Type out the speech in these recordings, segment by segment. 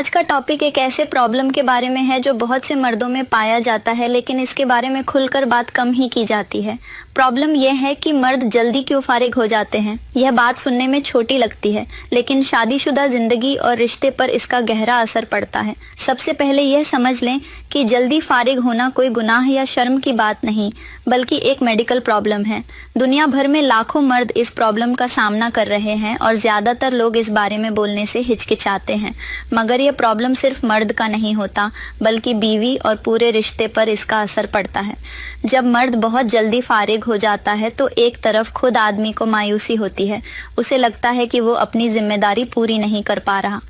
आज का टॉपिक एक ऐसे प्रॉब्लम के बारे में है जो बहुत से मर्दों में पाया जाता है, लेकिन इसके बारे में खुलकर बात कम ही की जाती है। प्रॉब्लम यह है कि मर्द जल्दी क्यों फारिग हो जाते हैं। यह बात सुनने में छोटी लगती है, लेकिन शादीशुदा जिंदगी और रिश्ते पर इसका गहरा असर पड़ता है। सबसे पहले यह समझ लें कि जल्दी फारिग होना कोई गुनाह या शर्म की बात नहीं, बल्कि एक मेडिकल प्रॉब्लम है। दुनिया भर में लाखों मर्द इस प्रॉब्लम का सामना कर रहे हैं और ज्यादातर लोग इस बारे में बोलने से हिचकिचाते हैं। मगर यह प्रॉब्लम सिर्फ मर्द का नहीं होता, बल्कि बीवी और पूरे रिश्ते पर इसका असर पड़ता है। जब मर्द बहुत जल्दी फारिग हो जाता है तो एक तरफ खुद आदमी को मायूसी होती है। उसे लगता है कि वो अपनी जिम्मेदारी पूरी नहीं कर पा रहा।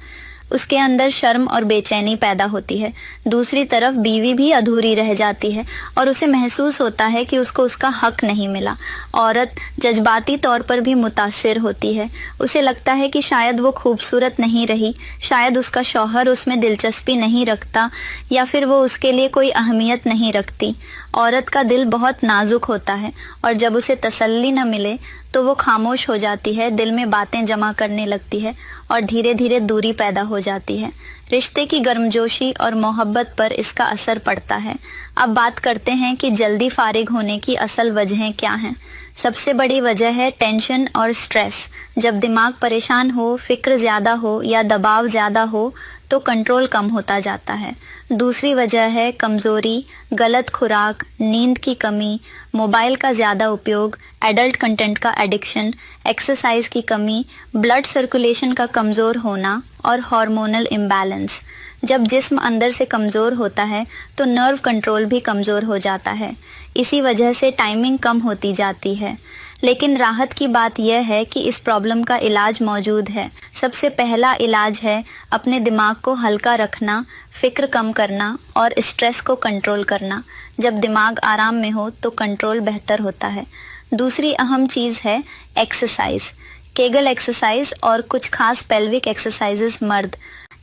उसके अंदर शर्म और बेचैनी पैदा होती है। दूसरी तरफ बीवी भी अधूरी रह जाती है और उसे महसूस होता है कि उसको उसका हक नहीं मिला। औरत जज्बाती तौर पर भी मुतासिर होती है। उसे लगता है कि शायद वो खूबसूरत नहीं रही, शायद उसका शौहर उसमें दिलचस्पी नहीं रखता, या फिर वो उसके लिए कोई अहमियत नहीं रखती। औरत का दिल बहुत नाजुक होता है और जब उसे तसल्ली न मिले तो वो खामोश हो जाती है, दिल में बातें जमा करने लगती है और धीरे धीरे दूरी पैदा हो जाती है। रिश्ते की गर्मजोशी और मोहब्बत पर इसका असर पड़ता है। अब बात करते हैं कि जल्दी फारिग होने की असल वजहें क्या हैं। सबसे बड़ी वजह है टेंशन और स्ट्रेस। जब दिमाग परेशान हो, फिक्र ज़्यादा हो या दबाव ज़्यादा हो तो कंट्रोल कम होता जाता है। दूसरी वजह है कमज़ोरी, गलत खुराक, नींद की कमी, मोबाइल का ज़्यादा उपयोग, एडल्ट कंटेंट का एडिक्शन, एक्सरसाइज की कमी, ब्लड सर्कुलेशन का कमज़ोर होना और हार्मोनल इम्बैलेंस। जब जिस्म अंदर से कमज़ोर होता है तो नर्व कंट्रोल भी कमज़ोर हो जाता है। इसी वजह से टाइमिंग कम होती जाती है। लेकिन राहत की बात यह है कि इस प्रॉब्लम का इलाज मौजूद है। सबसे पहला इलाज है अपने दिमाग को हल्का रखना, फिक्र कम करना और स्ट्रेस को कंट्रोल करना। जब दिमाग आराम में हो तो कंट्रोल बेहतर होता है। दूसरी अहम चीज़ है एक्सरसाइज। केगल एक्सरसाइज और कुछ खास पेल्विक एक्सरसाइजेस मर्द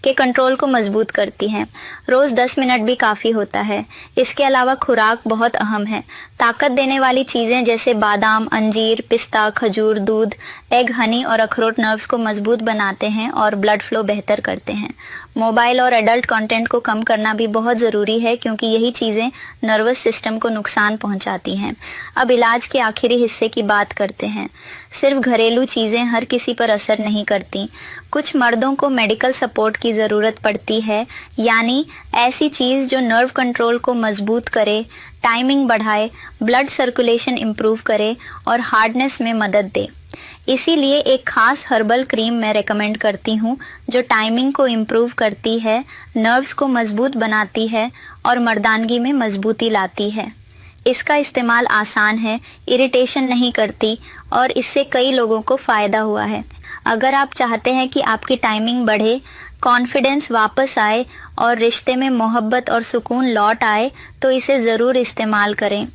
के कंट्रोल को मजबूत करती हैं। रोज़ 10 मिनट भी काफ़ी होता है। इसके अलावा खुराक बहुत अहम है। ताकत देने वाली चीज़ें जैसे बादाम, अंजीर, पिस्ता, खजूर, दूध, एग, हनी और अखरोट नर्व्स को मजबूत बनाते हैं और ब्लड फ्लो बेहतर करते हैं। मोबाइल और एडल्ट कंटेंट को कम करना भी बहुत ज़रूरी है, क्योंकि यही चीज़ें नर्वस सिस्टम को नुकसान पहुंचाती हैं। अब इलाज के आखिरी हिस्से की बात करते हैं। सिर्फ घरेलू चीज़ें हर किसी पर असर नहीं करती। कुछ मर्दों को मेडिकल सपोर्ट की ज़रूरत पड़ती है, यानी ऐसी चीज़ जो नर्व कंट्रोल को मजबूत करे, टाइमिंग बढ़ाए, ब्लड सर्कुलेशन इम्प्रूव करे और हार्डनेस में मदद दे। इसीलिए एक खास हर्बल क्रीम मैं रेकमेंड करती हूँ जो टाइमिंग को इम्प्रूव करती है, नर्व्स को मजबूत बनाती है और मर्दानगी में मजबूती लाती है। इसका इस्तेमाल आसान है, इरिटेशन नहीं करती और इससे कई लोगों को फ़ायदा हुआ है। अगर आप चाहते हैं कि आपकी टाइमिंग बढ़े, कॉन्फिडेंस वापस आए और रिश्ते में मोहब्बत और सुकून लौट आए तो इसे ज़रूर इस्तेमाल करें।